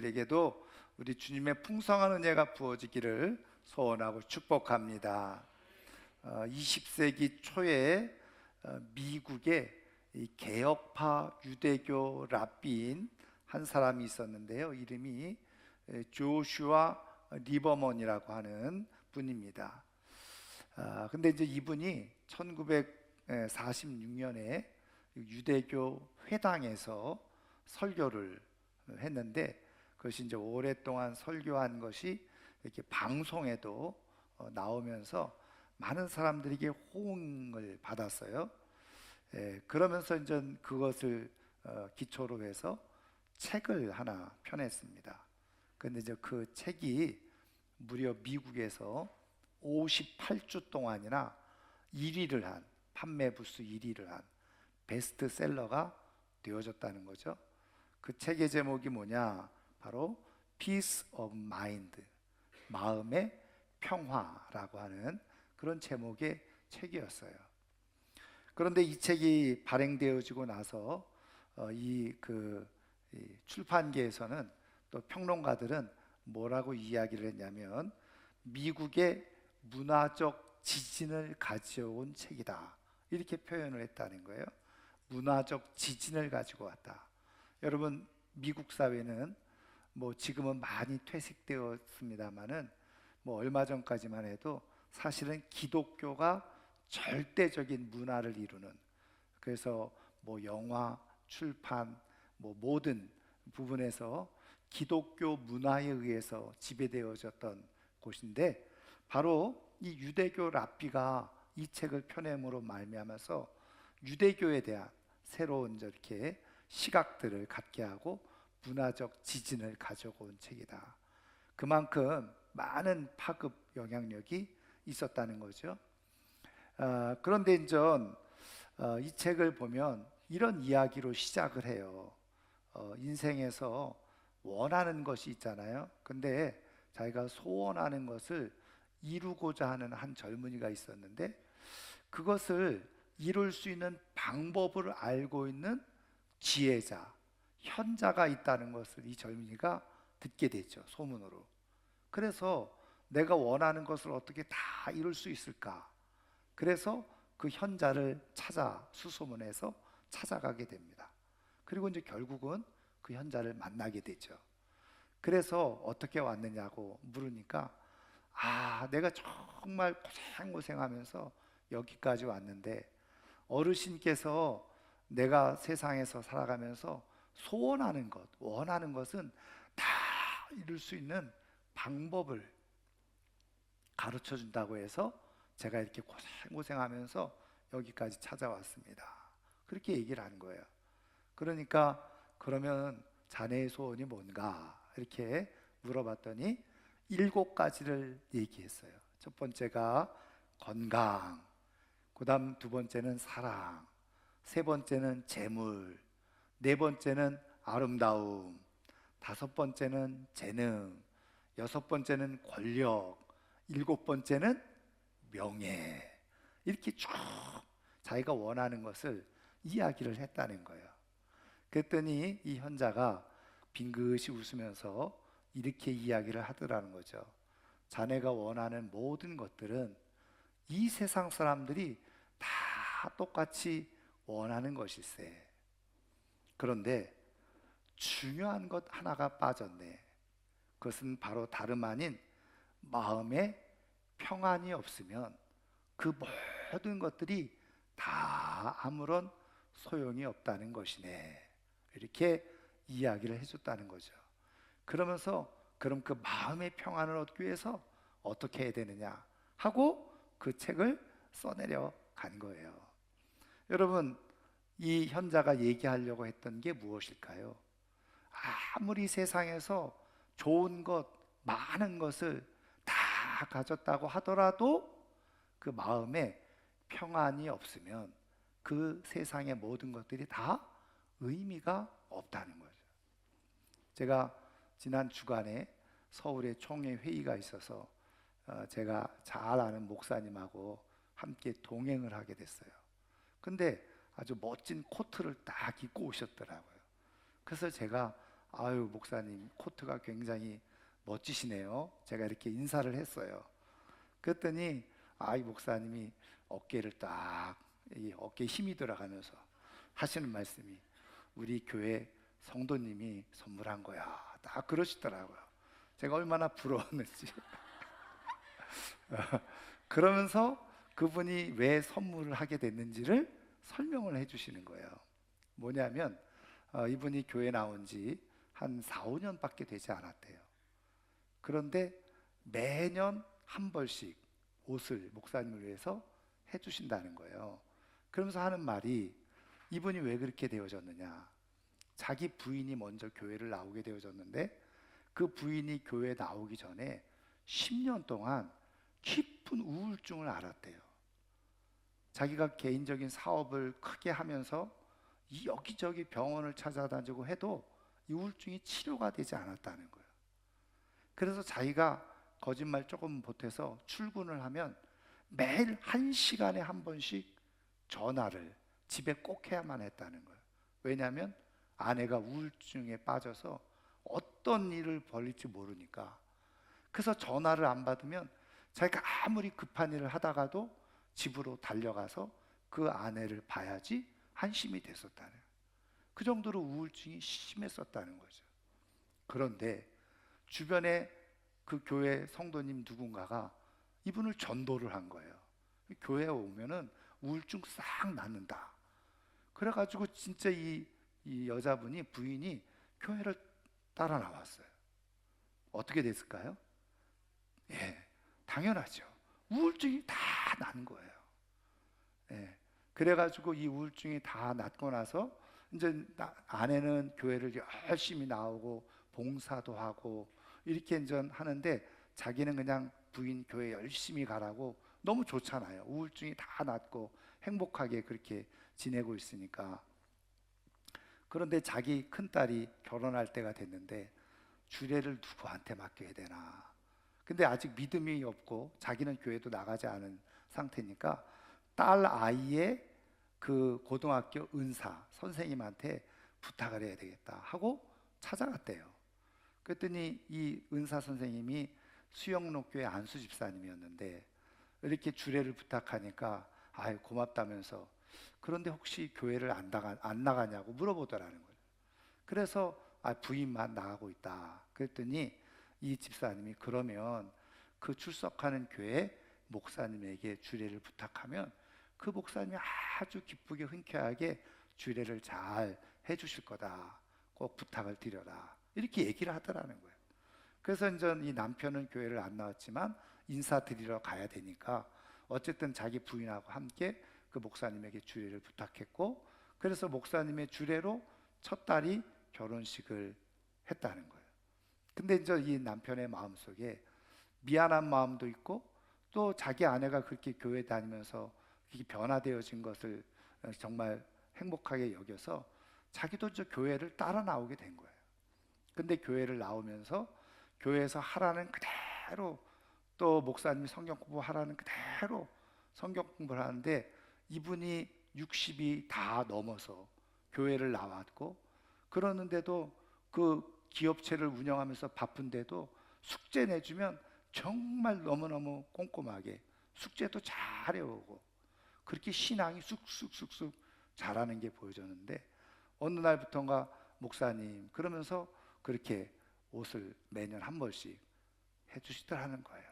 여러분들에게도 우리 주님의 풍성한 은혜가 부어지기를 소원하고 축복합니다. 20세기 초에 미국의 이 개혁파 유대교 랍비인 한 사람이 있었는데요. 이름이 조슈아 리버먼이라고 하는 분입니다. 근데 이제 이분이 1946년에 유대교 회당에서 설교를 했는데, 그것이 이제 오랫동안 설교한 것이 이렇게 방송에도 나오면서 많은 사람들에게 호응을 받았어요. 그러면서 이제 그것을 기초로 해서 책을 하나 펴냈습니다. 근데 이제 그 책이 무려 미국에서 58주 동안이나 1위를 한, 판매 부수 1위를 한 베스트셀러가 되어졌다는 거죠. 그 책의 제목이 뭐냐? 바로 Peace of Mind, 마음의 평화라고 하는 그런 제목의 책이었어요. 그런데 이 책이 발행되어지고 나서 이 출판계에서는, 또 평론가들은 뭐라고 이야기를 했냐면, 미국의 문화적 지진을 가져온 책이다, 이렇게 표현을 했다는 거예요. 문화적 지진을 가지고 왔다. 여러분, 미국 사회는 뭐 지금은 많이 퇴색되었습니다만은 얼마 전까지만 해도 사실은 기독교가 절대적인 문화를 이루는, 그래서 영화, 출판, 모든 부분에서 기독교 문화에 의해서 지배되어졌던 곳인데, 바로 이 유대교 랍비가 이 책을 펴냄으로 말미암아서 유대교에 대한 새로운 이렇게 시각들을 갖게 하고 문화적 지진을 가져온 책이다. 그만큼 많은 파급 영향력이 있었다는 거죠. 그런데 이제 이 책을 보면 이런 이야기로 시작을 해요. 인생에서 원하는 것이 있잖아요. 근데 자기가 소원하는 것을 이루고자 하는 한 젊은이가 있었는데, 그것을 이룰 수 있는 방법을 알고 있는 지혜자, 현자가 있다는 것을 이 젊은이가 듣게 됐죠, 소문으로. 그래서 내가 원하는 것을 어떻게 다 이룰 수 있을까? 그래서 그 현자를 수소문해서 찾아가게 됩니다. 그리고 이제 결국은 그 현자를 만나게 되죠. 그래서 어떻게 왔느냐고 물으니까, 내가 정말 고생하면서 여기까지 왔는데, 어르신께서 내가 세상에서 살아가면서 소원하는 것, 원하는 것은 다 이룰 수 있는 방법을 가르쳐 준다고 해서 제가 이렇게 고생하면서 여기까지 찾아왔습니다. 그렇게 얘기를 하는 거예요. 그러니까, 그러면 자네의 소원이 뭔가? 이렇게 물어봤더니 7가지를 얘기했어요. 첫 번째가 건강, 그 다음 2번째는 사랑, 3번째는 재물, 4번째는 아름다움, 5번째는 재능, 6번째는 권력, 7번째는 명예. 이렇게 쭉 자기가 원하는 것을 이야기를 했다는 거예요. 그랬더니 이 현자가 빙긋이 웃으면서 이렇게 이야기를 하더라는 거죠. 자네가 원하는 모든 것들은 이 세상 사람들이 다 똑같이 원하는 것일세. 그런데 중요한 것 하나가 빠졌네. 그것은 바로 다름 아닌 마음에 평안이 없으면 그 모든 것들이 다 아무런 소용이 없다는 것이네. 이렇게 이야기를 해줬다는 거죠. 그러면서, 그럼 그 마음의 평안을 얻기 위해서 어떻게 해야 되느냐 하고 그 책을 써내려 간 거예요. 여러분, 이 현자가 얘기하려고 했던 게 무엇일까요? 아무리 세상에서 좋은 것, 많은 것을 다 가졌다고 하더라도 그 마음에 평안이 없으면 그 세상의 모든 것들이 다 의미가 없다는 거죠. 제가 지난 주간에 서울에 총회 회의가 있어서 제가 잘 아는 목사님하고 함께 동행을 하게 됐어요. 근데 아주 멋진 코트를 딱 입고 오셨더라고요. 그래서 제가 아유, 목사님 코트가 굉장히 멋지시네요. 제가 이렇게 인사를 했어요. 그랬더니 이 목사님이 어깨를 딱, 이 어깨에 힘이 들어가면서 하시는 말씀이, 우리 교회 성도님이 선물한 거야, 딱 그러시더라고요. 제가 얼마나 부러웠는지. 그러면서 그분이 왜 선물을 하게 됐는지를 설명을 해주시는 거예요. 뭐냐면 이분이 교회 나온 지 한 4, 5년밖에 되지 않았대요. 그런데 매년 한 벌씩 옷을 목사님을 위해서 해주신다는 거예요. 그러면서 하는 말이, 이분이 왜 그렇게 되어졌느냐, 자기 부인이 먼저 교회를 나오게 되어졌는데 그 부인이 교회에 나오기 전에 10년 동안 깊은 우울증을 앓았대요. 자기가 개인적인 사업을 크게 하면서 여기저기 병원을 찾아다니고 해도 이 우울증이 치료가 되지 않았다는 거예요. 그래서 자기가 거짓말 조금 보태서 출근을 하면 매일 1시간에 한 번씩 전화를 집에 꼭 해야만 했다는 거예요. 왜냐하면 아내가 우울증에 빠져서 어떤 일을 벌일지 모르니까. 그래서 전화를 안 받으면 자기가 아무리 급한 일을 하다가도 집으로 달려가서 그 아내를 봐야지 한심이 됐었다는 거예요. 그 정도로 우울증이 심했었다는 거죠. 그런데 주변에 그 교회 성도님 누군가가 이분을 전도를 한 거예요. 교회에 오면은 우울증 싹 낫는다. 그래가지고 진짜 이 여자분이, 부인이 교회를 따라 나왔어요. 어떻게 됐을까요? 예, 당연하죠. 우울증이 다 난 거예요. 예, 그래가지고 이 우울증이 다 낫고 나서 이제 아내는 교회를 열심히 나오고 봉사도 하고 이렇게 이제 하는데, 자기는 그냥 부인 교회 열심히 가라고, 너무 좋잖아요. 우울증이 다 낫고 행복하게 그렇게 지내고 있으니까. 그런데 자기 큰딸이 결혼할 때가 됐는데 주례를 누구한테 맡겨야 되나. 근데 아직 믿음이 없고 자기는 교회도 나가지 않은 상태니까 딸 아이의 그 고등학교 은사 선생님한테 부탁을 해야 되겠다 하고 찾아갔대요. 그랬더니 이 은사 선생님이 수영록교회 안수 집사님이었는데 이렇게 주례를 부탁하니까 아유 고맙다면서, 그런데 혹시 교회를 안 나가냐고 물어보더라는 거예요. 그래서 부인만 나가고 있다. 그랬더니 이 집사님이, 그러면 그 출석하는 교회 목사님에게 주례를 부탁하면 그 목사님이 아주 기쁘게 흔쾌하게 주례를 잘 해주실 거다. 꼭 부탁을 드려라. 이렇게 얘기를 하더라는 거예요. 그래서 이제 이 남편은 교회를 안 나왔지만 인사드리러 가야 되니까 어쨌든 자기 부인하고 함께 그 목사님에게 주례를 부탁했고, 그래서 목사님의 주례로 첫 딸이 결혼식을 했다는 거예요. 근데 이제 이 남편의 마음속에 미안한 마음도 있고, 또 자기 아내가 그렇게 교회 다니면서 이렇게 변화되어진 것을 정말 행복하게 여겨서 자기도 저 교회를 따라 나오게 된 거예요. 근데 교회를 나오면서 교회에서 하라는 그대로, 또 목사님이 성경 공부하라는 그대로 성경 공부를 하는데, 이분이 60이 다 넘어서 교회를 나왔고, 그러는데도 그 기업체를 운영하면서 바쁜데도 숙제 내주면 정말 너무너무 꼼꼼하게 숙제도 잘 해오고, 그렇게 신앙이 쑥쑥쑥쑥 자라는 게 보여졌는데, 어느 날부터인가 목사님 그러면서 그렇게 옷을 매년 한 벌씩 해주시더라는 거예요.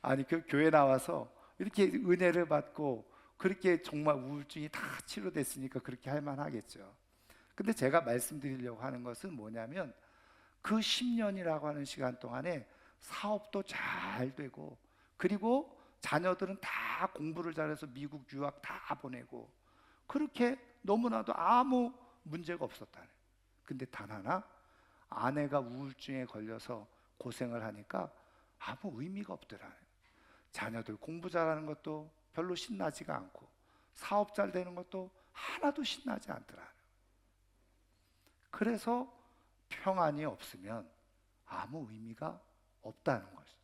아니 그 교회 나와서 이렇게 은혜를 받고 그렇게 정말 우울증이 다 치료됐으니까 그렇게 할 만하겠죠. 근데 제가 말씀드리려고 하는 것은 뭐냐면, 그 10년이라고 하는 시간 동안에 사업도 잘 되고, 그리고 자녀들은 다 공부를 잘해서 미국 유학 다 보내고, 그렇게 너무나도 아무 문제가 없었다는. 근데 단 하나, 아내가 우울증에 걸려서 고생을 하니까 아무 의미가 없더라는. 자녀들 공부 잘하는 것도 별로 신나지가 않고, 사업 잘 되는 것도 하나도 신나지 않더라. 그래서 평안이 없으면 아무 의미가 없다는 거죠.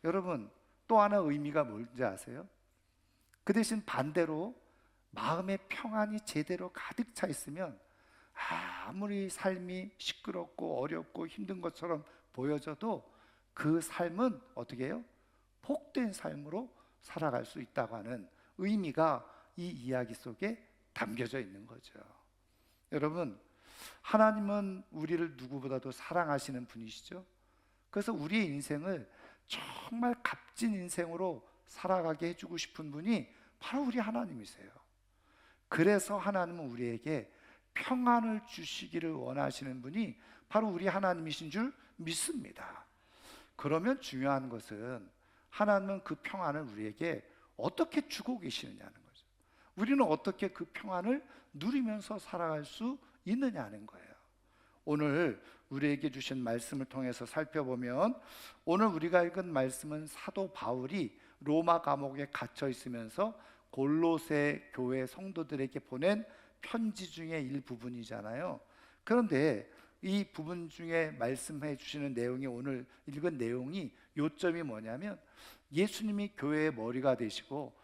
여러분, 또 하나 의미가 뭔지 아세요? 그 대신 반대로 마음의 평안이 제대로 가득 차 있으면 아무리 삶이 시끄럽고 어렵고 힘든 것처럼 보여져도 그 삶은 어떻게 해요? 복된 삶으로 살아갈 수 있다고 하는 의미가 이 이야기 속에 담겨져 있는 거죠. 여러분, 하나님은 우리를 누구보다도 사랑하시는 분이시죠. 그래서 우리의 인생을 정말 값진 인생으로 살아가게 해주고 싶은 분이 바로 우리 하나님이세요. 그래서 하나님은 우리에게 평안을 주시기를 원하시는 분이 바로 우리 하나님이신 줄 믿습니다. 그러면 중요한 것은 하나님은 그 평안을 우리에게 어떻게 주고 계시느냐는 거죠. 우리는 어떻게 그 평안을 누리면서 살아갈 수 있느냐는 거예요. 오늘 우리에게 주신 말씀을 통해서 살펴보면, 오늘 우리가 읽은 말씀은 사도 바울이 로마 감옥에 갇혀 있으면서 골로새 교회 성도들에게 보낸 편지 중의 일부분이잖아요. 그런데 이 부분 중에 말씀해 주시는 내용이, 오늘 읽은 내용이 요점이 뭐냐면, 예수님이 교회의 머리가 되시고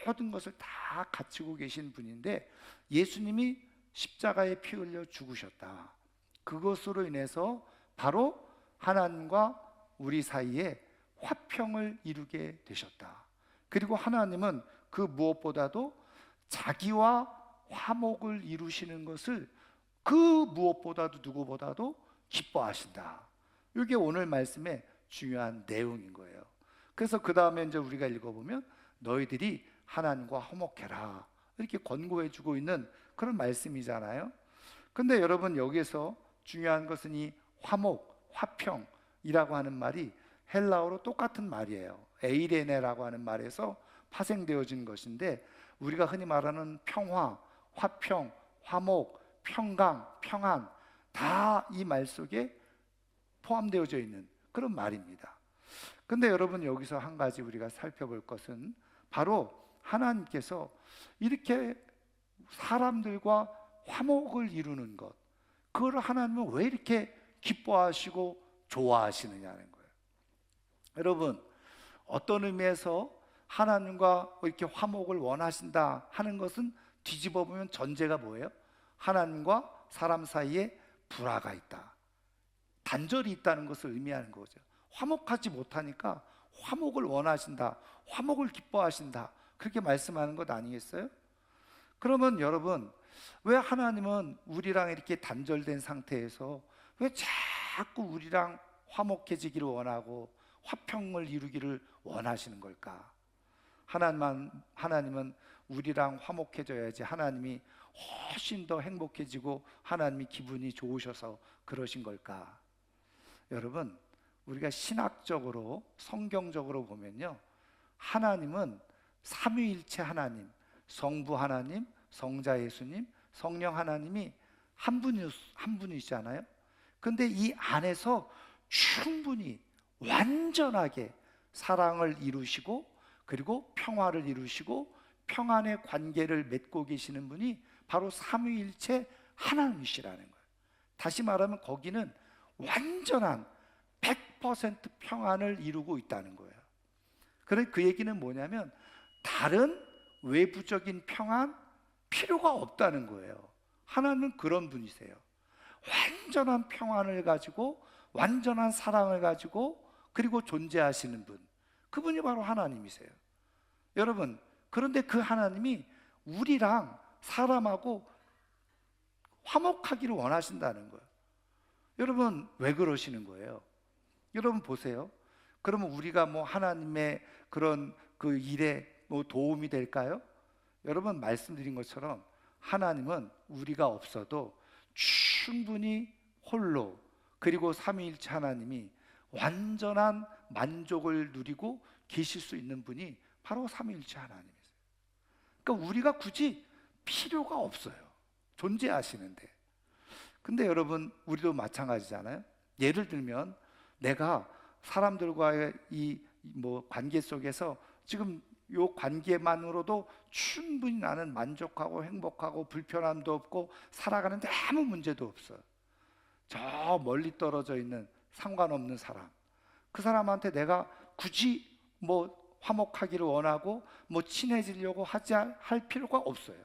모든 것을 다 갖추고 계신 분인데, 예수님이 십자가에 피 흘려 죽으셨다. 그것으로 인해서 바로 하나님과 우리 사이에 화평을 이루게 되셨다. 그리고 하나님은 그 무엇보다도 자기와 화목을 이루시는 것을 그 무엇보다도 누구보다도 기뻐하신다. 이게 오늘 말씀의 중요한 내용인 거예요. 그래서 그 다음에 이제 우리가 읽어보면 너희들이 하나님과 화목해라 이렇게 권고해 주고 있는 그런 말씀이잖아요. 근데 여러분, 여기서 중요한 것은 이 화목, 화평이라고 하는 말이 헬라어로 똑같은 말이에요. 에이레네라고 하는 말에서 파생되어진 것인데, 우리가 흔히 말하는 평화, 화평, 화목, 평강, 평안, 다 이 말 속에 포함되어져 있는 그런 말입니다. 근데 여러분, 여기서 한 가지 우리가 살펴볼 것은 바로 하나님께서 이렇게 사람들과 화목을 이루는 것, 그걸 하나님은 왜 이렇게 기뻐하시고 좋아하시느냐는 거예요. 여러분, 어떤 의미에서 하나님과 이렇게 화목을 원하신다 하는 것은 뒤집어 보면 전제가 뭐예요? 하나님과 사람 사이에 불화가 있다, 단절이 있다는 것을 의미하는 거죠. 화목하지 못하니까 화목을 원하신다, 화목을 기뻐하신다, 그렇게 말씀하는 것 아니겠어요? 그러면 여러분, 왜 하나님은 우리랑 이렇게 단절된 상태에서 왜 자꾸 우리랑 화목해지기를 원하고 화평을 이루기를 원하시는 걸까? 하나님은 우리랑 화목해져야지 하나님이 훨씬 더 행복해지고 하나님이 기분이 좋으셔서 그러신 걸까? 여러분, 우리가 신학적으로 성경적으로 보면요, 하나님은 삼위일체 하나님, 성부 하나님, 성자 예수님, 성령 하나님이 한 분이시잖아요. 근데 이 안에서 충분히 완전하게 사랑을 이루시고, 그리고 평화를 이루시고 평안의 관계를 맺고 계시는 분이 바로 삼위일체 하나님이시라는 거예요. 다시 말하면 거기는 완전한 100% 평안을 이루고 있다는 거예요. 그래서 그 얘기는 뭐냐면, 다른 외부적인 평안 필요가 없다는 거예요. 하나님은 그런 분이세요. 완전한 평안을 가지고 완전한 사랑을 가지고 그리고 존재하시는 분, 그분이 바로 하나님이세요. 여러분, 그런데 그 하나님이 우리랑 사람하고 화목하기를 원하신다는 거예요. 여러분, 왜 그러시는 거예요? 여러분 보세요. 그러면 우리가 뭐 하나님의 그런 그 일에 뭐 도움이 될까요? 여러분, 말씀드린 것처럼 하나님은 우리가 없어도 충분히 홀로, 그리고 삼위일체 하나님이 완전한 만족을 누리고 계실 수 있는 분이 바로 삼위일체 하나님이세요. 그러니까 우리가 굳이 필요가 없어요, 존재하시는데. 근데 여러분, 우리도 마찬가지잖아요. 예를 들면 내가 사람들과의 이 뭐 관계 속에서 지금 요 관계만으로도 충분히 나는 만족하고 행복하고 불편함도 없고 살아가는데 아무 문제도 없어요. 저 멀리 떨어져 있는 상관없는 사람, 그 사람한테 내가 굳이 뭐 화목하기를 원하고 뭐 친해지려고 할 필요가 없어요.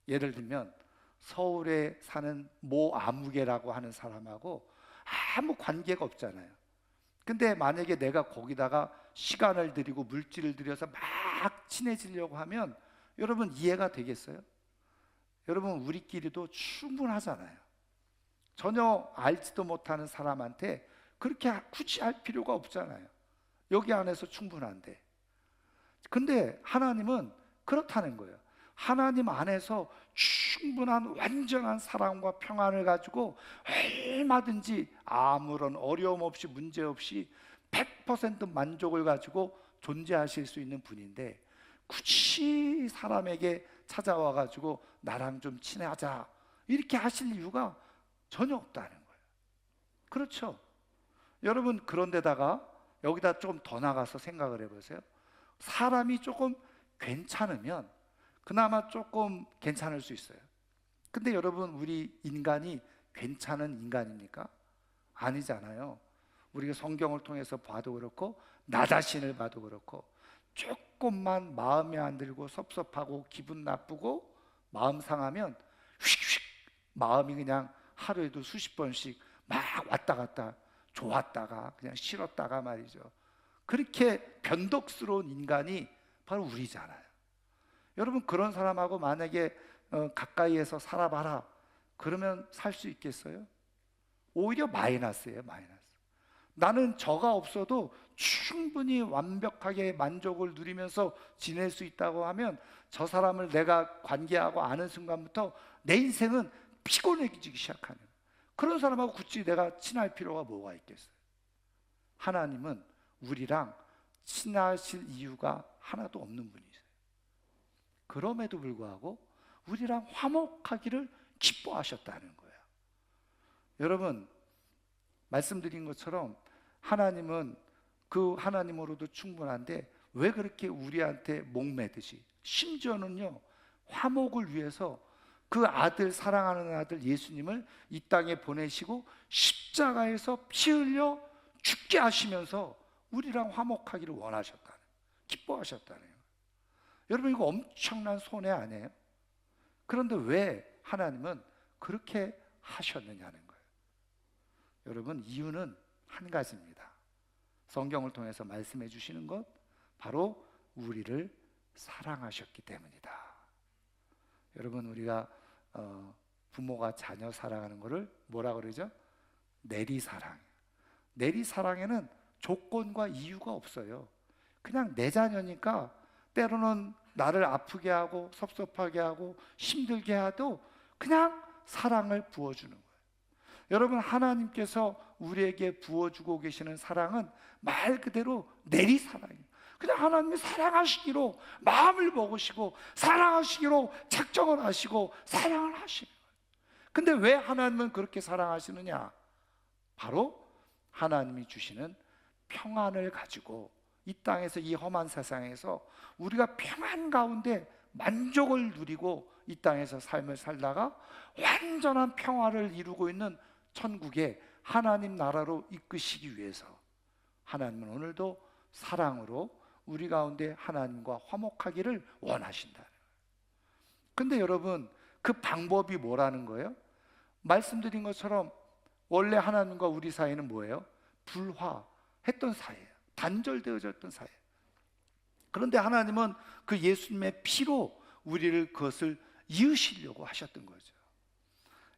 예를 들면 서울에 사는 모 아무개라고 하는 사람하고 아무 관계가 없잖아요. 근데 만약에 내가 거기다가 시간을 들이고 물질을 들여서 막 친해지려고 하면 여러분 이해가 되겠어요? 여러분 우리끼리도 충분하잖아요. 전혀 알지도 못하는 사람한테 그렇게 굳이 할 필요가 없잖아요. 여기 안에서 충분한데. 근데 하나님은 그렇다는 거예요. 하나님 안에서 충분한 완전한 사랑과 평안을 가지고 얼마든지 아무런 어려움 없이 문제 없이 100% 만족을 가지고 존재하실 수 있는 분인데, 굳이 사람에게 찾아와 가지고 나랑 좀 친하자 이렇게 하실 이유가 전혀 없다는 거예요. 그렇죠? 여러분, 그런데다가 여기다 좀 더 나가서 생각을 해보세요. 사람이 조금 괜찮으면 그나마 조금 괜찮을 수 있어요. 근데 여러분, 우리 인간이 괜찮은 인간입니까? 아니잖아요. 우리가 성경을 통해서 봐도 그렇고 나 자신을 봐도 그렇고 조금만 마음에 안 들고 섭섭하고 기분 나쁘고 마음 상하면 휙휙 마음이 그냥 하루에도 수십 번씩 막 왔다 갔다, 좋았다가 그냥 싫었다가 말이죠. 그렇게 변덕스러운 인간이 바로 우리잖아요. 여러분, 그런 사람하고 만약에 가까이에서 살아봐라 그러면 살 수 있겠어요? 오히려 마이너스예요, 마이너스. 나는 저가 없어도 충분히 완벽하게 만족을 누리면서 지낼 수 있다고 하면 저 사람을 내가 관계하고 아는 순간부터 내 인생은 피곤해지기 시작하는, 그런 사람하고 굳이 내가 친할 필요가 뭐가 있겠어요? 하나님은 우리랑 친하실 이유가 하나도 없는 분이세요. 그럼에도 불구하고 우리랑 화목하기를 기뻐하셨다는 거예요. 여러분, 말씀드린 것처럼 하나님은 그 하나님으로도 충분한데 왜 그렇게 우리한테 목매듯이, 심지어는요 화목을 위해서 그 아들, 사랑하는 아들 예수님을 이 땅에 보내시고 십자가에서 피 흘려 죽게 하시면서 우리랑 화목하기를 원하셨다는, 기뻐하셨다는 거예요. 여러분, 이거 엄청난 손해 아니에요? 그런데 왜 하나님은 그렇게 하셨느냐는 거예요. 여러분, 이유는 한 가지입니다. 성경을 통해서 말씀해 주시는 것, 바로 우리를 사랑하셨기 때문이다. 여러분, 우리가 부모가 자녀 사랑하는 것을 뭐라 그러죠? 내리사랑. 내리사랑에는 조건과 이유가 없어요. 그냥 내 자녀니까 때로는 나를 아프게 하고 섭섭하게 하고 힘들게 해도 그냥 사랑을 부어주는 거예요. 여러분, 하나님께서 우리에게 부어주고 계시는 사랑은 말 그대로 내리사랑이에요. 그냥 하나님이 사랑하시기로 마음을 먹으시고 사랑하시기로 작정을 하시고 사랑을 하시는 거예요. 근데 왜 하나님은 그렇게 사랑하시느냐? 바로 하나님이 주시는 평안을 가지고 이 땅에서, 이 험한 세상에서 우리가 평안 가운데 만족을 누리고 이 땅에서 삶을 살다가 완전한 평화를 이루고 있는 천국에 하나님 나라로 이끄시기 위해서 하나님은 오늘도 사랑으로 우리 가운데 하나님과 화목하기를 원하신다. 근데 여러분, 그 방법이 뭐라는 거예요? 말씀드린 것처럼 원래 하나님과 우리 사이는 뭐예요? 불화했던 사이예요. 단절되어졌던 사이예요. 그런데 하나님은 그 예수님의 피로 우리를 그것을 이으시려고 하셨던 거죠.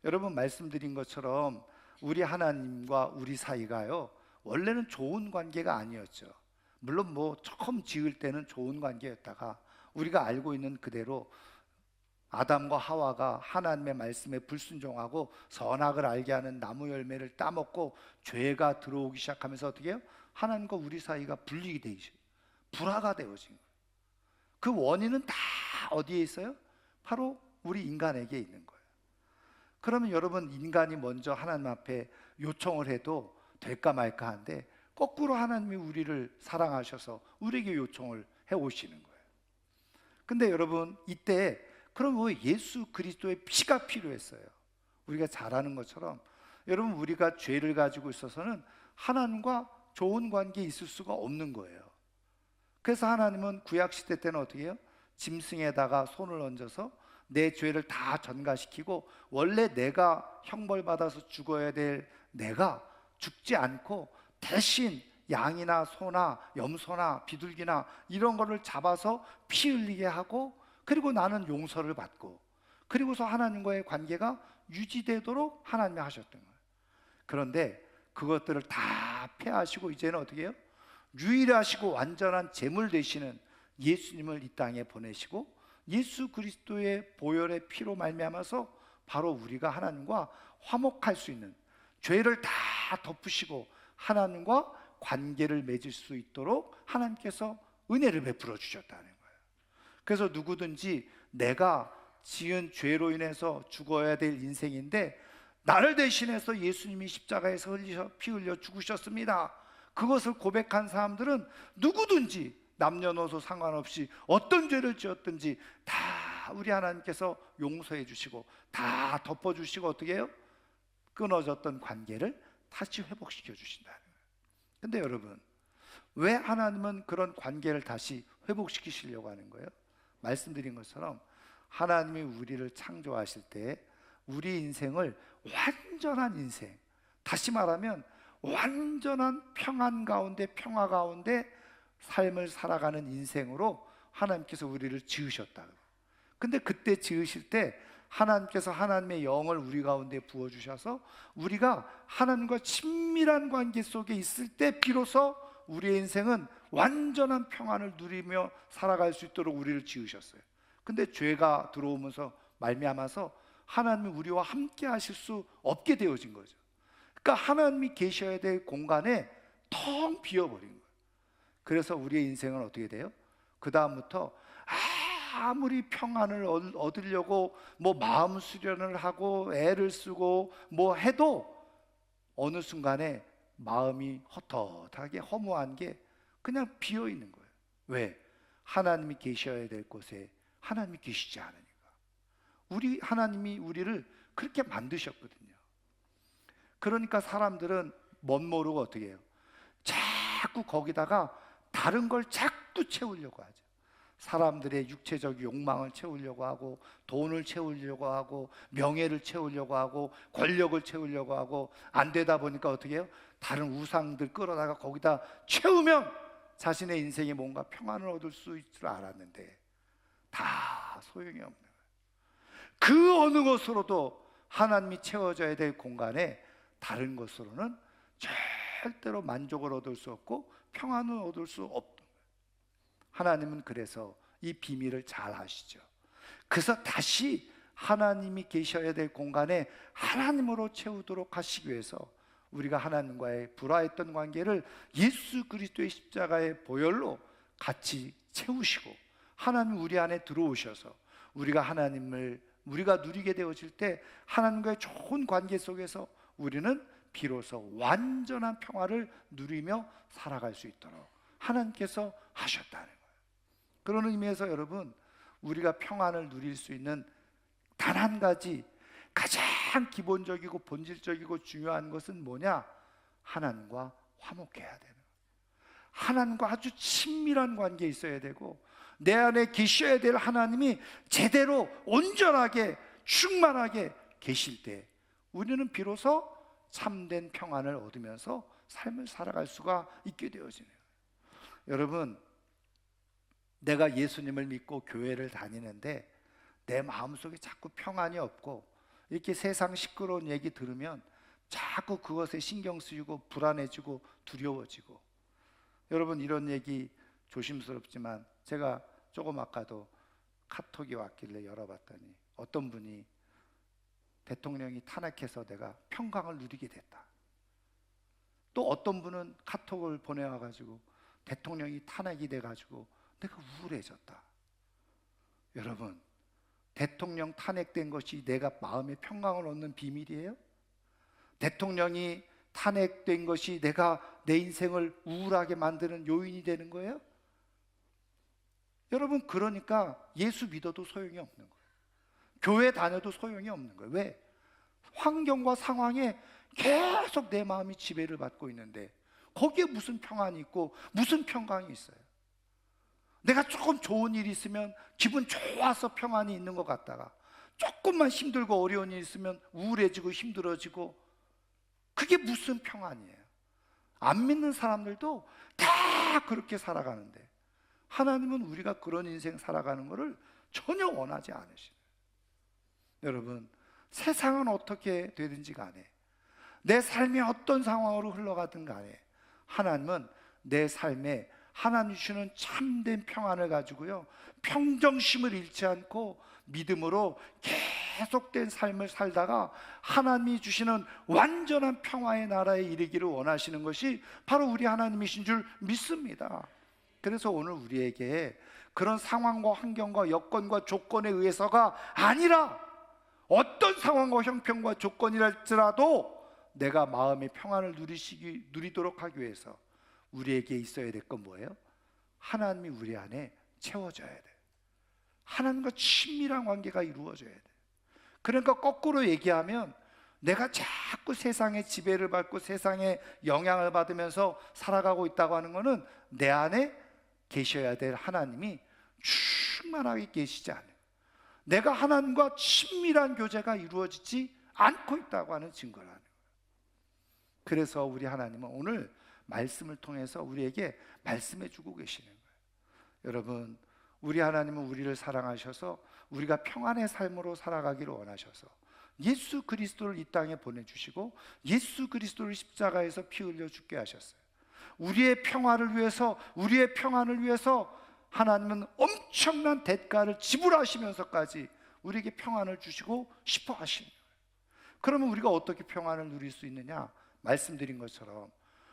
여러분, 말씀드린 것처럼 우리 하나님과 우리 사이가요 원래는 좋은 관계가 아니었죠. 물론 뭐 처음 지을 때는 좋은 관계였다가 우리가 알고 있는 그대로 아담과 하와가 하나님의 말씀에 불순종하고 선악을 알게 하는 나무 열매를 따먹고 죄가 들어오기 시작하면서 어떻게 해요? 하나님과 우리 사이가 분리가 되죠. 불화가 되어진 거예요. 그 원인은 다 어디에 있어요? 바로 우리 인간에게 있는 거예요. 그러면 여러분, 인간이 먼저 하나님 앞에 요청을 해도 될까 말까 한데 거꾸로 하나님이 우리를 사랑하셔서 우리에게 요청을 해오시는 거예요. 근데 여러분, 이때 그럼 왜 예수 그리스도의 피가 필요했어요? 우리가 잘 아는 것처럼 여러분, 우리가 죄를 가지고 있어서는 하나님과 좋은 관계에 있을 수가 없는 거예요. 그래서 하나님은 구약시대 때는 어떻게 해요? 짐승에다가 손을 얹어서 내 죄를 다 전가시키고 원래 내가 형벌받아서 죽어야 될 내가 죽지 않고 대신 양이나 소나 염소나 비둘기나 이런 거를 잡아서 피 흘리게 하고, 그리고 나는 용서를 받고, 그리고서 하나님과의 관계가 유지되도록 하나님이 하셨던 거예요. 그런데 그것들을 다 폐하시고 이제는 어떻게 해요? 유일하시고 완전한 제물 되시는 예수님을 이 땅에 보내시고, 예수 그리스도의 보혈의 피로 말미암아서 바로 우리가 하나님과 화목할 수 있는, 죄를 다 덮으시고 하나님과 관계를 맺을 수 있도록 하나님께서 은혜를 베풀어 주셨다는 거예요. 그래서 누구든지 내가 지은 죄로 인해서 죽어야 될 인생인데 나를 대신해서 예수님이 십자가에서 피 흘려 죽으셨습니다, 그것을 고백한 사람들은 누구든지 남녀노소 상관없이 어떤 죄를 지었든지 다 우리 하나님께서 용서해 주시고 다 덮어주시고 어떻게 해요? 끊어졌던 관계를 다시 회복시켜 주신다는 거예요. 근데 여러분, 왜 하나님은 그런 관계를 다시 회복시키시려고 하는 거예요? 말씀드린 것처럼 하나님이 우리를 창조하실 때 우리 인생을 완전한 인생, 다시 말하면 완전한 평안 가운데, 평화 가운데 삶을 살아가는 인생으로 하나님께서 우리를 지으셨다. 근데 그때 지으실 때 하나님께서 하나님의 영을 우리 가운데 부어주셔서 우리가 하나님과 친밀한 관계 속에 있을 때 비로소 우리의 인생은 완전한 평안을 누리며 살아갈 수 있도록 우리를 지으셨어요. 근데 죄가 들어오면서 말미암아서 하나님이 우리와 함께 하실 수 없게 되어진 거죠. 그러니까 하나님이 계셔야 될 공간에 텅 비어버린 거예요. 그래서 우리의 인생은 어떻게 돼요? 그 다음부터 아무리 평안을 얻으려고 뭐 마음 수련을 하고 애를 쓰고 뭐 해도 어느 순간에 마음이 헛헛하게 허무한 게 그냥 비어 있는 거예요. 왜? 하나님이 계셔야 될 곳에 하나님이 계시지 않으니까. 우리 하나님이 우리를 그렇게 만드셨거든요. 그러니까 사람들은 멋모르고 어떻게 해요? 자꾸 거기다가 다른 걸 자꾸 채우려고 하죠. 사람들의 육체적 욕망을 채우려고 하고, 돈을 채우려고 하고, 명예를 채우려고 하고, 권력을 채우려고 하고, 안 되다 보니까 어떻게 해요? 다른 우상들 끌어다가 거기다 채우면 자신의 인생에 뭔가 평안을 얻을 수 있을 줄 알았는데 다 소용이 없는 거예요. 그 어느 것으로도 하나님이 채워져야 될 공간에 다른 것으로는 절대로 만족을 얻을 수 없고 평안을 얻을 수 없던 거예요. 하나님은 그래서 이 비밀을 잘 아시죠. 그래서 다시 하나님이 계셔야 될 공간에 하나님으로 채우도록 하시기 위해서 우리가 하나님과의 불화했던 관계를 예수 그리스도의 십자가의 보혈로 같이 채우시고, 하나님 우리 안에 들어오셔서 우리가 하나님을 우리가 누리게 되어질 때 하나님과의 좋은 관계 속에서 우리는 비로소 완전한 평화를 누리며 살아갈 수 있도록 하나님께서 하셨다는 거예요. 그런 의미에서 여러분, 우리가 평안을 누릴 수 있는 단 한 가지 가장 기본적이고 본질적이고 중요한 것은 뭐냐? 하나님과 화목해야 되는 거예요. 하나님과 아주 친밀한 관계에 있어야 되고, 내 안에 계셔야 될 하나님이 제대로 온전하게 충만하게 계실 때 우리는 비로소 참된 평안을 얻으면서 삶을 살아갈 수가 있게 되어지네요. 여러분, 내가 예수님을 믿고 교회를 다니는데 내 마음속에 자꾸 평안이 없고 이렇게 세상 시끄러운 얘기 들으면 자꾸 그것에 신경 쓰이고 불안해지고 두려워지고, 여러분 이런 얘기 조심스럽지만 제가 조금 아까도 카톡이 왔길래 열어봤더니 어떤 분이 대통령이 탄핵해서 내가 평강을 누리게 됐다. 또 어떤 분은 카톡을 보내와가지고 대통령이 탄핵이 돼가지고 내가 우울해졌다. 여러분, 대통령 탄핵된 것이 내가 마음의 평강을 얻는 비밀이에요? 대통령이 탄핵된 것이 내가 내 인생을 우울하게 만드는 요인이 되는 거예요? 여러분, 그러니까 예수 믿어도 소용이 없는 거예요. 교회 다녀도 소용이 없는 거예요. 왜? 환경과 상황에 계속 내 마음이 지배를 받고 있는데 거기에 무슨 평안이 있고 무슨 평강이 있어요? 내가 조금 좋은 일이 있으면 기분 좋아서 평안이 있는 것 같다가 조금만 힘들고 어려운 일이 있으면 우울해지고 힘들어지고, 그게 무슨 평안이에요? 안 믿는 사람들도 다 그렇게 살아가는데 하나님은 우리가 그런 인생 살아가는 것을 전혀 원하지 않으시네요. 여러분, 세상은 어떻게 되든지 간에, 내 삶이 어떤 상황으로 흘러가든 간에 하나님은 내 삶에 하나님 주시는 참된 평안을 가지고요, 평정심을 잃지 않고 믿음으로 계속된 삶을 살다가 하나님이 주시는 완전한 평화의 나라에 이르기를 원하시는 것이 바로 우리 하나님이신 줄 믿습니다. 그래서 오늘 우리에게 그런 상황과 환경과 여건과 조건에 의해서가 아니라, 어떤 상황과 형편과 조건이랄지라도 내가 마음의 평안을 누리도록 하기 위해서 우리에게 있어야 될 건 뭐예요? 하나님이 우리 안에 채워져야 돼요. 하나님과 친밀한 관계가 이루어져야 돼요. 그러니까 거꾸로 얘기하면, 내가 자꾸 세상의 지배를 받고 세상의 영향을 받으면서 살아가고 있다고 하는 것은 내 안에 계셔야 될 하나님이 충만하게 계시지 않아요. 내가 하나님과 친밀한 교제가 이루어지지 않고 있다고 하는 증거라는 거예요. 그래서 우리 하나님은 오늘 말씀을 통해서 우리에게 말씀해 주고 계시는 거예요. 여러분, 우리 하나님은 우리를 사랑하셔서 우리가 평안의 삶으로 살아가기를 원하셔서 예수 그리스도를 이 땅에 보내주시고 예수 그리스도를 십자가에서 피 흘려 죽게 하셨어요. 우리의 평화를 위해서, 우리의 평안을 위해서 하나님은 엄청난 대가를 지불하시면서까지 우리에게 평안을 주시고 싶어 하시는 거예요. 그러면 우리가 어떻게 평안을 누릴 수 있느냐? 말씀드린 것처럼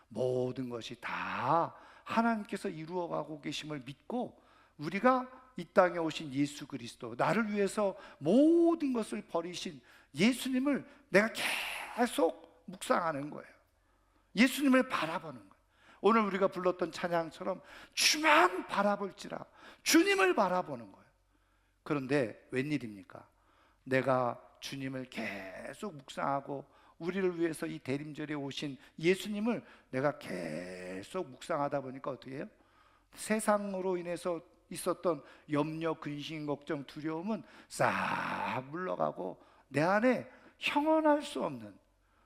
모든 것이 다 하나님께서 이루어가고 계심을 믿고, 우리가 이 땅에 오신 예수 그리스도, 나를 위해서 모든 것을 버리신 예수님을 내가 계속 묵상하는 거예요. 예수님을 바라보는 거예요. 오늘 우리가 불렀던 찬양처럼 주만 바라볼지라, 주님을 바라보는 거예요. 그런데 웬일입니까? 내가 주님을 계속 묵상하고 우리를 위해서 이 대림절에 오신 예수님을 내가 계속 묵상하다 보니까 어떻게 해요? 세상으로 인해서 있었던 염려, 근심, 걱정, 두려움은 싹 물러가고 내 안에 형언할 수 없는,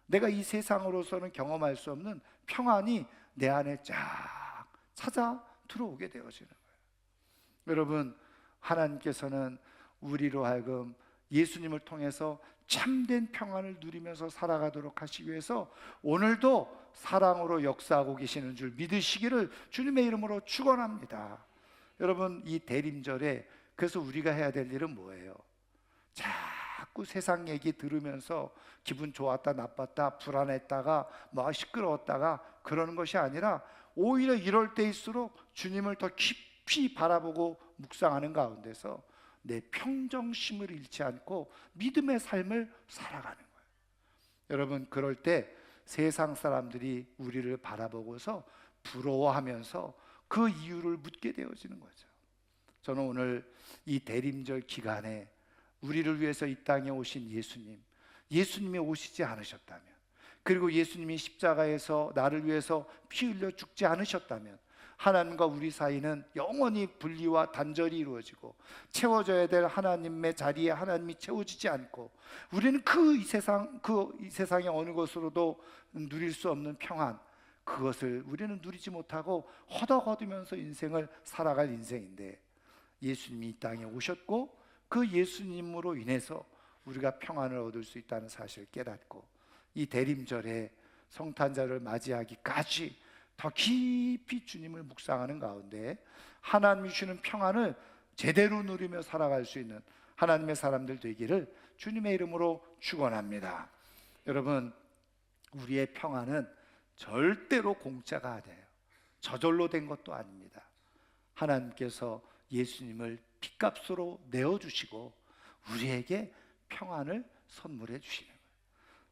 내가 이 세상으로서는 경험할 수 없는 평안이 내 안에 쫙 찾아 들어오게 되어지는 거예요. 여러분, 하나님께서는 우리로 하여금 예수님을 통해서 참된 평안을 누리면서 살아가도록 하시기 위해서 오늘도 사랑으로 역사하고 계시는 줄 믿으시기를 주님의 이름으로 축원합니다. 여러분, 이 대림절에 그래서 우리가 해야 될 일은 뭐예요? 자꾸 세상 얘기 들으면서 기분 좋았다 나빴다 불안했다가 막 시끄러웠다가 그러는 것이 아니라, 오히려 이럴 때일수록 주님을 더 깊이 바라보고 묵상하는 가운데서 내 평정심을 잃지 않고 믿음의 삶을 살아가는 거예요. 여러분, 그럴 때 세상 사람들이 우리를 바라보고서 부러워하면서 그 이유를 묻게 되어지는 거죠. 저는 오늘 이 대림절 기간에 우리를 위해서 이 땅에 오신 예수님이 오시지 않으셨다면, 그리고 예수님이 십자가에서 나를 위해서 피 흘려 죽지 않으셨다면 하나님과 우리 사이는 영원히 분리와 단절이 이루어지고 채워져야 될 하나님의 자리에 하나님이 채워지지 않고 우리는 이 세상의 어느 것으로도 누릴 수 없는 평안, 그것을 우리는 누리지 못하고 허덕허들면서 인생을 살아갈 인생인데, 예수님이 이 땅에 오셨고 그 예수님으로 인해서 우리가 평안을 얻을 수 있다는 사실을 깨닫고, 이 대림절에 성탄절을 맞이하기까지 더 깊이 주님을 묵상하는 가운데 하나님이 주시는 평안을 제대로 누리며 살아갈 수 있는 하나님의 사람들 되기를 주님의 이름으로 축원합니다. 여러분, 우리의 평안은 절대로 공짜가 아니에요. 저절로 된 것도 아닙니다. 하나님께서 예수님을 핏값으로 내어주시고 우리에게 평안을 선물해 주시는 거예요.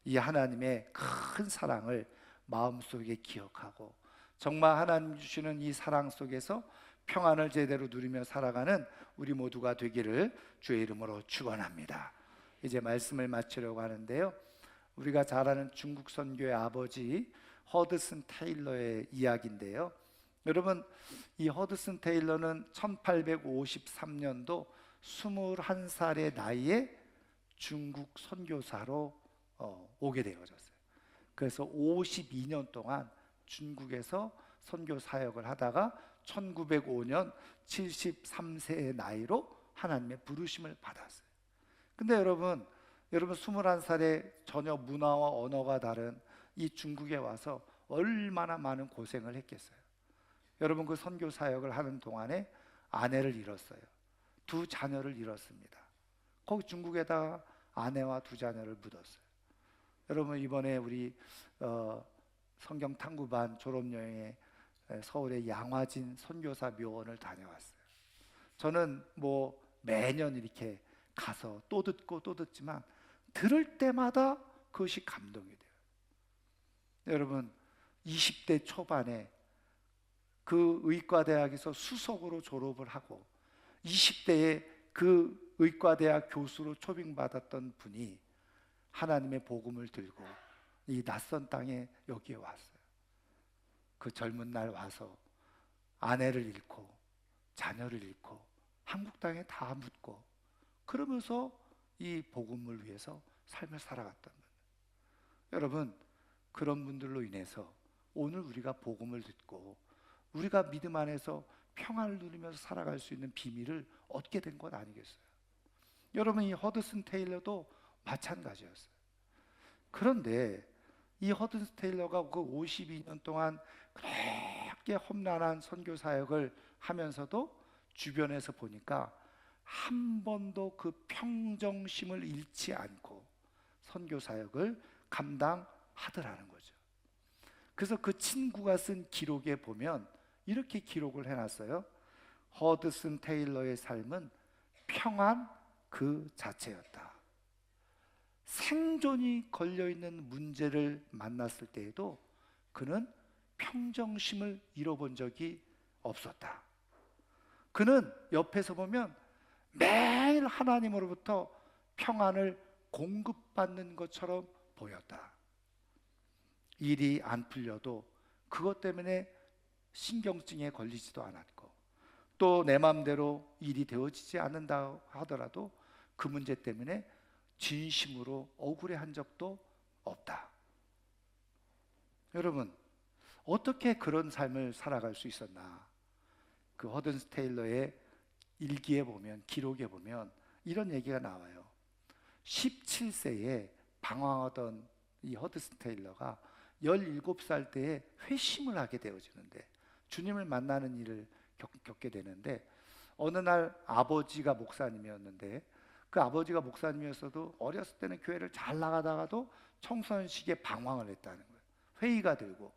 이 하나님의 큰 사랑을 마음속에 기억하고 정말 하나님 주시는 이 사랑 속에서 평안을 제대로 누리며 살아가는 우리 모두가 되기를 주의 이름으로 축원합니다. 이제 말씀을 마치려고 하는데요, 우리가 잘 아는 중국 선교의 아버지 허드슨 테일러의 이야기인데요, 여러분, 이 허드슨 테일러는 1853년도 21살의 나이에 중국 선교사로 오게 되어졌어요. 그래서 52년 동안 중국에서 선교 사역을 하다가 1905년 73세의 나이로 하나님의 부르심을 받았어요. 근데 여러분 21살에 전혀 문화와 언어가 다른 이 중국에 와서 얼마나 많은 고생을 했겠어요. 여러분 그 선교 사역을 하는 동안에 아내를 잃었어요. 두 자녀를 잃었습니다. 거기 중국에다 아내와 두 자녀를 묻었어요. 여러분 이번에 우리 성경 탐구반 졸업여행에 서울의 양화진 선교사 묘원을 다녀왔어요. 저는 뭐 매년 이렇게 가서 또 듣고 또 듣지만 들을 때마다 그것이 감동이 돼요. 여러분 20대 초반에 그 의과대학에서 수석으로 졸업을 하고 20대에 그 의과대학 교수로 초빙받았던 분이 하나님의 복음을 들고 이 낯선 땅에 여기에 왔어요. 그 젊은 날 와서 아내를 잃고 자녀를 잃고 한국 땅에 다 묻고 그러면서 이 복음을 위해서 삶을 살아갔던 분. 여러분 그런 분들로 인해서 오늘 우리가 복음을 듣고 우리가 믿음 안에서 평안을 누리면서 살아갈 수 있는 비밀을 얻게 된 것 아니겠어요? 여러분 이 허드슨 테일러도 마찬가지였어요. 그런데 이 허드슨 테일러가 그 52년 동안 그렇게 험난한 선교 사역을 하면서도 주변에서 보니까 한 번도 그 평정심을 잃지 않고 선교 사역을 감당하더라는 거죠. 그래서 그 친구가 쓴 기록에 보면 이렇게 기록을 해놨어요. 허드슨 테일러의 삶은 평안 그 자체였다. 생존이 걸려있는 문제를 만났을 때에도 그는 평정심을 잃어본 적이 없었다. 그는 옆에서 보면 매일 하나님으로부터 평안을 공급받는 것처럼 보였다. 일이 안 풀려도 그것 때문에 신경증에 걸리지도 않았고 또 내 마음대로 일이 되어지지 않는다 하더라도 그 문제 때문에 진심으로 억울해한 적도 없다. 여러분 어떻게 그런 삶을 살아갈 수 있었나? 그 허든스 테일러의 일기에 보면 기록에 보면 이런 얘기가 나와요. 17세에 방황하던 이 허든스 테일러가 17살 때에 회심을 하게 되어지는데 주님을 만나는 일을 겪게 되는데 어느 날 아버지가 목사님이었는데 그 아버지가 목사님이었어도 어렸을 때는 교회를 잘 나가다가도 청소년 시기에 방황을 했다는 거예요. 회의가 들고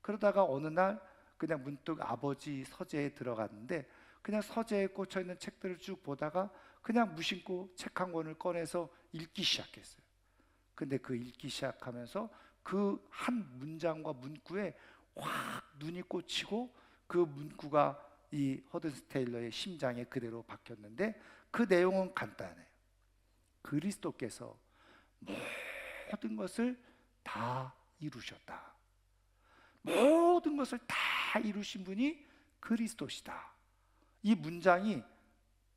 그러다가 어느 날 그냥 문득 아버지 서재에 들어갔는데 그냥 서재에 꽂혀있는 책들을 쭉 보다가 그냥 무심코 책 한 권을 꺼내서 읽기 시작했어요. 근데 그 읽기 시작하면서 그 한 문장과 문구에 확 눈이 꽂히고 그 문구가 이 허든스 테일러의 심장에 그대로 박혔는데 그 내용은 간단해요. 그리스도께서 모든 것을 다 이루셨다. 모든 것을 다 이루신 분이 그리스도시다. 이 문장이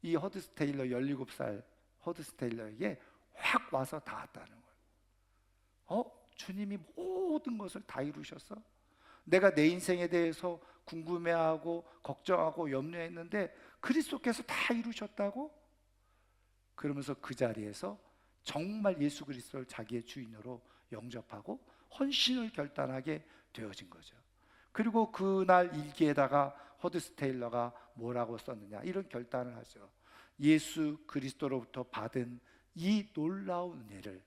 이 허든스 테일러 17살 허든스 테일러에게 확 와서 닿았다는 거예요. 주님이 모든 것을 다 이루셨어? 내가 내 인생에 대해서 궁금해하고 걱정하고 염려했는데 그리스도께서 다 이루셨다고? 그러면서 그 자리에서 정말 예수 그리스도를 자기의 주인으로 영접하고 헌신을 결단하게 되어진 거죠. 그리고 그날 일기에다가 허든스 테일러가 뭐라고 썼느냐 이런 결단을 하죠. 예수 그리스도로부터 받은 이 놀라운 은혜를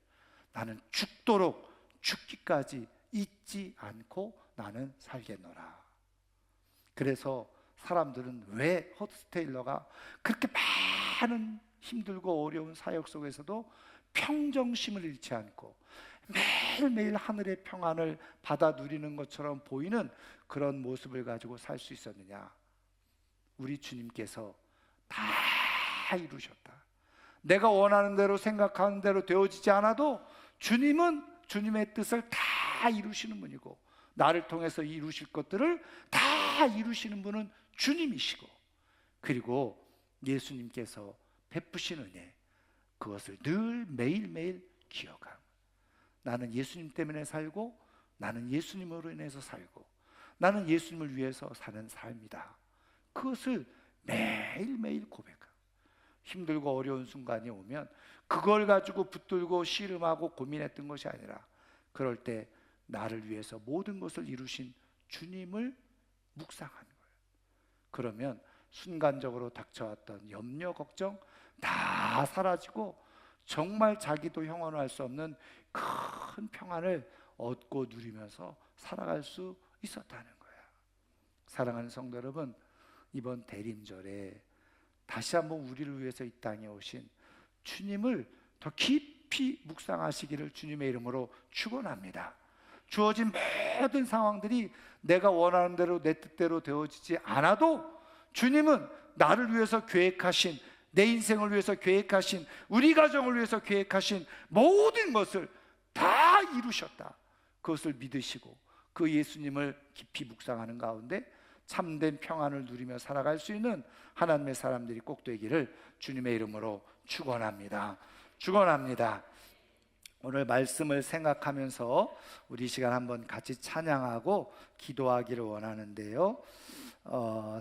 나는 죽도록 죽기까지 잊지 않고 나는 살겠노라. 그래서 사람들은 왜 허든스 테일러가 그렇게 많은 힘들고 어려운 사역 속에서도 평정심을 잃지 않고 매일매일 하늘의 평안을 받아 누리는 것처럼 보이는 그런 모습을 가지고 살 수 있었느냐? 우리 주님께서 다 이루셨다. 내가 원하는 대로 생각하는 대로 되어지지 않아도 주님은 주님의 뜻을 다 이루시는 분이고 나를 통해서 이루실 것들을 다 이루시는 분은 주님이시고 그리고 예수님께서 베푸신 은혜 그것을 늘 매일매일 기억함. 나는 예수님 때문에 살고, 나는 예수님으로 인해서 살고, 나는 예수님을 위해서 사는 삶이다. 그것을 매일매일 고백함. 힘들고 어려운 순간이 오면 그걸 가지고 붙들고 씨름하고 고민했던 것이 아니라, 그럴 때 나를 위해서 모든 것을 이루신 주님을 묵상하는 거예요. 그러면 순간적으로 닥쳐왔던 염려, 걱정 다 사라지고 정말 자기도 형언할 수 없는 큰 평안을 얻고 누리면서 살아갈 수 있었다는 거예요. 사랑하는 성도 여러분, 이번 대림절에 다시 한번 우리를 위해서 이 땅에 오신 주님을 더 깊이 묵상하시기를 주님의 이름으로 축원합니다. 주어진 모든 상황들이 내가 원하는 대로 내 뜻대로 되어지지 않아도 주님은 나를 위해서 계획하신, 내 인생을 위해서 계획하신, 우리 가정을 위해서 계획하신 모든 것을 다 이루셨다. 그것을 믿으시고 그 예수님을 깊이 묵상하는 가운데 참된 평안을 누리며 살아갈 수 있는 하나님의 사람들이 꼭 되기를 주님의 이름으로 축원합니다. 축원합니다. 오늘 말씀을 생각하면서 우리 시간 한번 같이 찬양하고 기도하기를 원하는데요.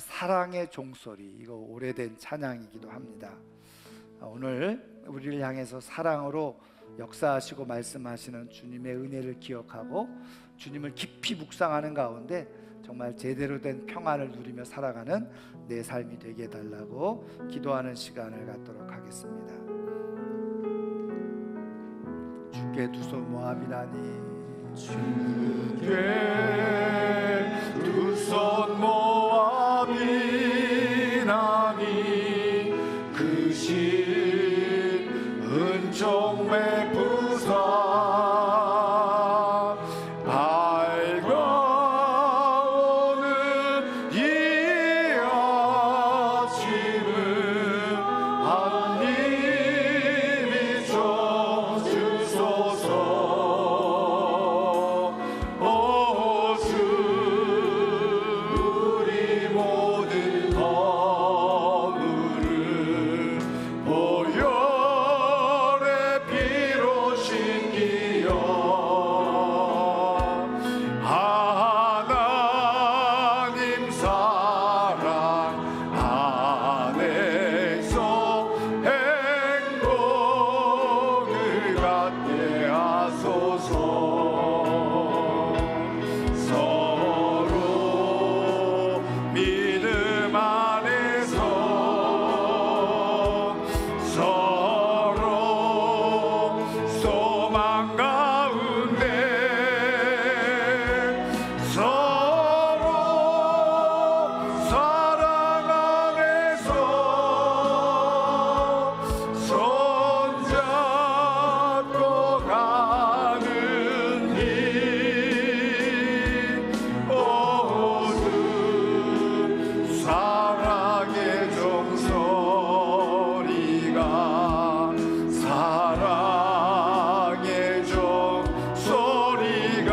사랑의 종소리, 이거 오래된 찬양이기도 합니다. 오늘 우리를 향해서 사랑으로 역사하시고 말씀하시는 주님의 은혜를 기억하고 주님을 깊이 묵상하는 가운데 정말 제대로 된 평안을 누리며 살아가는 내 삶이 되게 해달라고 기도하는 시간을 갖도록 하겠습니다. 주께 두 손 모아비나니, 주께 두 손 모아비나니, 그 신 은총 베푸사 밝아오는 이 아침을 하나님이 주소서. 오 주, 우리 모든 허물을 보혈의 피로 씻기어 하나님 사랑 안에서 행복을 갖게 하소서. 서로 믿음 안에서 서로 소망 가운데 서로 사랑 안에서 손잡고 가는 길, 모두 사랑의 종소리가 사랑의 종소리가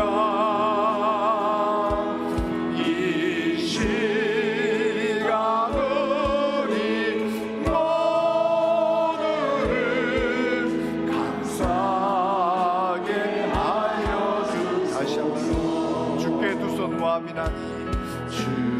이 시간 우리 모두를 감사하게 하여 주소서. 다시 한번 주께 두 손 모아비나니, 주께